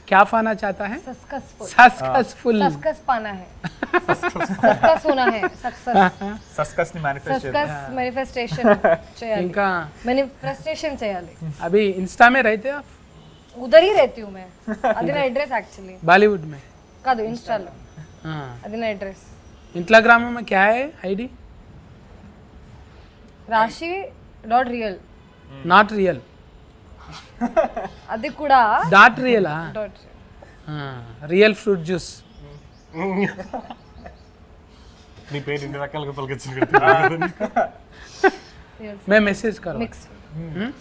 क्या पाना चाहता है? सक्सेसफुल पाना है, सक्सेस होना है, सक्सेस ని मैनिफेस्टेशन చేయాలి, ఇంకా मैनिफेस्टेशन చేయాలి. अभी इंस्टा में रहते आप? उधर ही रहती हूँ मैं, అది నా అడ్రస్ యాక్చువల్లీ. बॉलीवुड में కాదు, ఇన్స్టాలో. అది నా అడ్రస్. इंस्टाग्राम में क्या है आईडी? rashi.real. నాట్ రియల్, అది కూడా డాట్ రియలా? Real fruit juice. నీ పేరు ఇన్ని రకాలుగా పలికించింది. मैं मैसेज करो मिक्स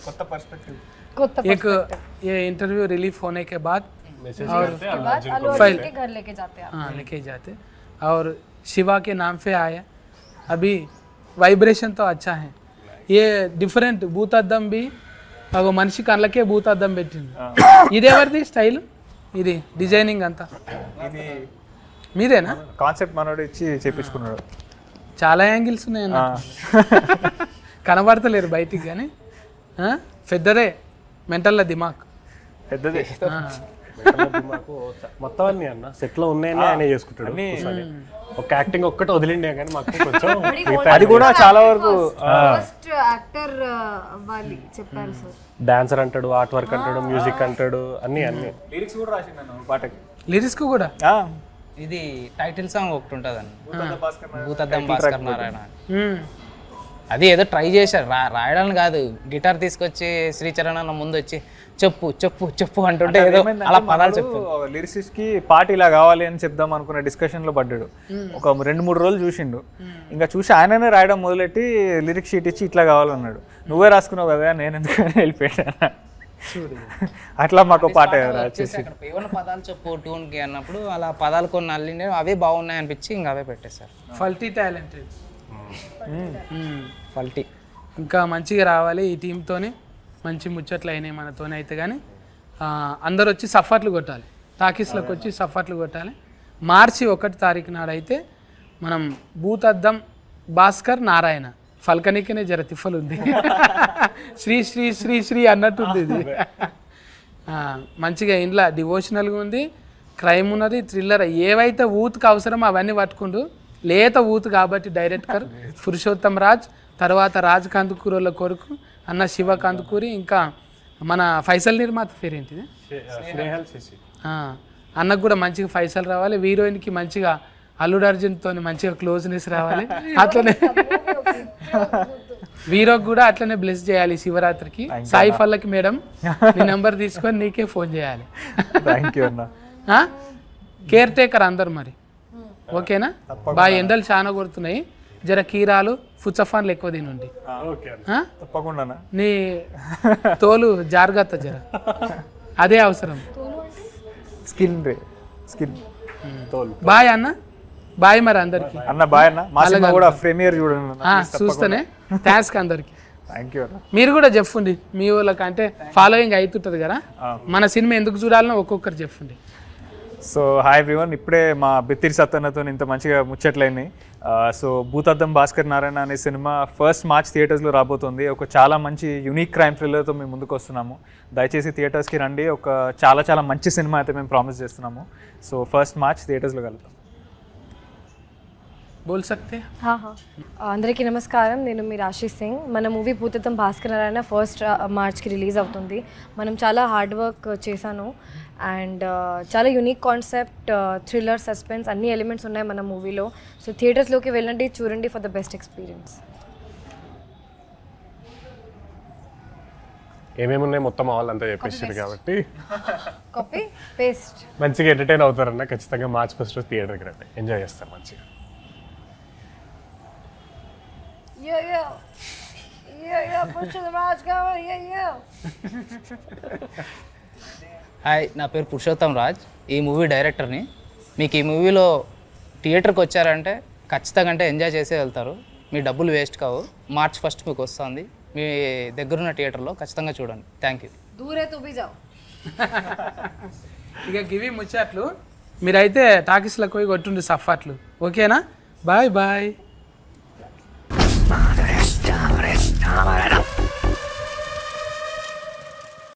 కొత్త పర్స్పెక్టివ్. एक ये इंटरव्यू रिलीफ होने के बाद मैसेज और करते फाइल के घर लेके जाते हैं. हाँ लेके जाते और शिवा के नाम पे आया. अभी वाइब्रेशन तो अच्छा है. ये डिफरेंट భూతద్దం भी అగో మనిషి కళ్ళకే భూతద్దం పెట్టింది. ఇది ఎవరిది స్టైల్? ఇది డిజైనింగ్ అంతా ఇది మీదేనా? కాన్సెప్ట్ మనోడు ఇచ్చి చేపించుకున్నాడు. చాలా యాంగిల్స్ ఉన్నాయి అన్న, కనబడతలేరు బయటికి కానీ పెద్దదే మెంటల్ దిమాగ్. పెద్దది మొత్తం అన్ని అన్న సెట్ లో ఉన్నాయని ఆయన చేసుకుంటాడు. ఒక యాక్టింగ్ ఒక్కటి వదిలిండే కానీ మాకు కొంచెం అది కూడా చాలా వరకు ఫస్ట్ యాక్టర్ అవ్వాలి చెప్పారు సార్. డాన్సర్ అంటాడు, ఆర్ట్ వర్క్ అంటాడు, మ్యూజిక్ అంటాడు, అన్ని లిరిక్స్ కూడా రాసిండు పాటకి. లిరిక్స్ కూడా ఇది టైటిల్ సాంగ్ ఒకటి ఉంటుంది అండి, భూతద్దం భాస్కర్ నారాయణ. అది ఏదో ట్రై చేశారు, రాయడానికి కాదు, గిటార్ తీసుకొచ్చి శ్రీచరణ్ అన్న ముందు వచ్చి చెప్పు చెప్పు చెప్పు అంటుంటే ఏదో అలా పదాలు చెప్పు. లిరిసిస్ట్ కి పాట ఇలా కావాలి అని చెప్దాం అనుకున్న డిస్కషన్ లో పడ్డాడు. ఒక 2-3 రోజులు చూసిండు, ఇంకా చూసి ఆయననే రాయడం మొదలెట్టి లిరిక్ షీట్ ఇచ్చి ఇట్లా కావాలన్నాడు. నువ్వే రాసుకున్నావు కదా, నేను ఎందుకని వెళ్ళిపోయాను. చూడు అట్లా మాకు పాట వచ్చేసి అక్కడ ఏమన్నా పదాలు చెప్పు ట్యూన్కి అన్నప్పుడు అలా పదాలు కొన్ని అల్లిండే అవే బాగున్నాయి అనిపించి ఇంకా అవే పెట్టేశారు. ఫల్టీ టాలెంటెడ్. ఫల్టీ ఇంకా మంచిగా రావాలి ఈ టీంతోని, మంచి ముచ్చట్లు అయినాయి మనతోనే అయితే. కానీ అందరు వచ్చి సఫర్లు కొట్టాలి, టాకీస్లోకి వచ్చి సఫర్లు కొట్టాలి. మార్చి 1 తారీఖు నాడైతే మనం భూతద్దం భాస్కర్ నారాయణ ఫల్కనికనే జర తిఫలు ఉంది శ్రీ శ్రీ శ్రీ శ్రీ అన్నట్టుంది ఇది. మంచిగా ఇంట్లో డివోషనల్గా ఉంది, క్రైమ్ ఉన్నది, థ్రిల్లర్, ఏవైతే ఊతుకు అవసరమో అవన్నీ పట్టుకుంటూ లేత ఊతు కాబట్టి డైరెక్టర్ పురుషోత్తం రాజ్, తర్వాత రాజ్ కందుకూరుల కొరకు అన్న శివ కందుకూరి, ఇంకా మన ఫైసల్ నిర్మాత పేరేంటిది అన్నకు కూడా మంచిగా ఫైసల్ రావాలి. హీరోయిన్కి మంచిగా అల్లుడు అర్జున్తో మంచిగా క్లోజ్నెస్ రావాలి. అట్లనే వీరోకి కూడా అట్లనే బ్లెస్ చేయాలి శివరాత్రికి. సాయి ఫల్లకి మేడం నీ నెంబర్ తీసుకొని నీకే ఫోన్ చేయాలి. కేర్ టేకర్ అందరు మరి ఓకేనా? బాగా ఎండలు చాలా కొడుతున్నాయి, జర కీరాలు ఫుచ్చఫాన్లు ఎక్కువ తినండి. తప్పకుండా నీ తోలు జాగ్రత్త జర, అదే అవసరం. స్కిన్ బాయ్ అన్న, బాయ్ మరి అందరికి అన్న, బాయ్ అన్న. మా సినిమా కూడా ప్రీమియర్ చూడండి చూస్తేనే. థ్యాంక్స్ అందరికి. Thank you. మీరు కూడా చెప్పండి మీ వాళ్ళకి, అంటే ఫాలోయింగ్ అవుతుంటుంది కదా, మన సినిమా ఎందుకు చూడాలనో ఒక్కొక్కరు చెప్పండి. సో హాయ్ ఎవ్రీవన్, ఇప్పుడే మా బిత్తిరి సత్తన్నతో ఇంత మంచిగా ముచ్చట్లయినాయి. సో భూతద్దం భాస్కర్ నారాయణ అనే సినిమా 1 మార్చ్ థియేటర్స్లో రాబోతుంది. ఒక చాలా మంచి యూనిక్ క్రైమ్ థ్రిల్లర్తో మేము ముందుకు వస్తున్నాము. దయచేసి థియేటర్స్కి రండి. ఒక చాలా మంచి సినిమా అయితే మేము ప్రామిస్ చేస్తున్నాము. సో 1 మార్చ్ థియేటర్స్లో కలుద్దాం. బోల్ సక్తే? అందరికీ నమస్కారం, నేను మీ రాశి సింగ్. మన మూవీ భూతద్దం భాస్కర్ నారాయణ 1 మార్చ్కి రిలీజ్ అవుతుంది. మనం చాలా హార్డ్ వర్క్ చేశాను అండ్ చాలా యూనిక్ కాన్సెప్ట్, థ్రిల్లర్, సస్పెన్స్ అన్ని ఎలిమెంట్స్ ఉన్నాయి మన మూవీలో. సో థియేటర్స్లోకి వెళ్ళండి, చూడండి ఫర్ ద బెస్ట్ ఎక్స్పీరియన్స్. ఏమేమి ఉన్నాయి మొత్తం వాళ్ళంతా చెప్పేసారు కాబట్టి కాపీ పేస్ట్ మంచిగా ఎంటర్టైన్ అవుతారన్న. ఖచ్చితంగా మార్చ్ 1 థియేటర్కి రండి, ఎంజాయ్ చేస్తారు మంచిగా. హాయ్, నా పేరు పురుషోత్తం రాజ్, ఈ మూవీ డైరెక్టర్ని. మీకు ఈ మూవీలో థియేటర్కి వచ్చారంటే ఖచ్చితంగా అంటే ఎంజాయ్ చేసే వెళ్తారు, మీ డబ్బులు వేస్ట్ కావు. మార్చ్ 1 మీకు వస్తుంది, మీ దగ్గరున్న థియేటర్లో ఖచ్చితంగా చూడండి. Thank you. దూరే తూ బి జావ్. ఇక గివి ముచ్చట్లు మీరైతే టాకీస్లకు పోయి కొట్టుండి సఫాట్లు, ఓకేనా? Bye bye.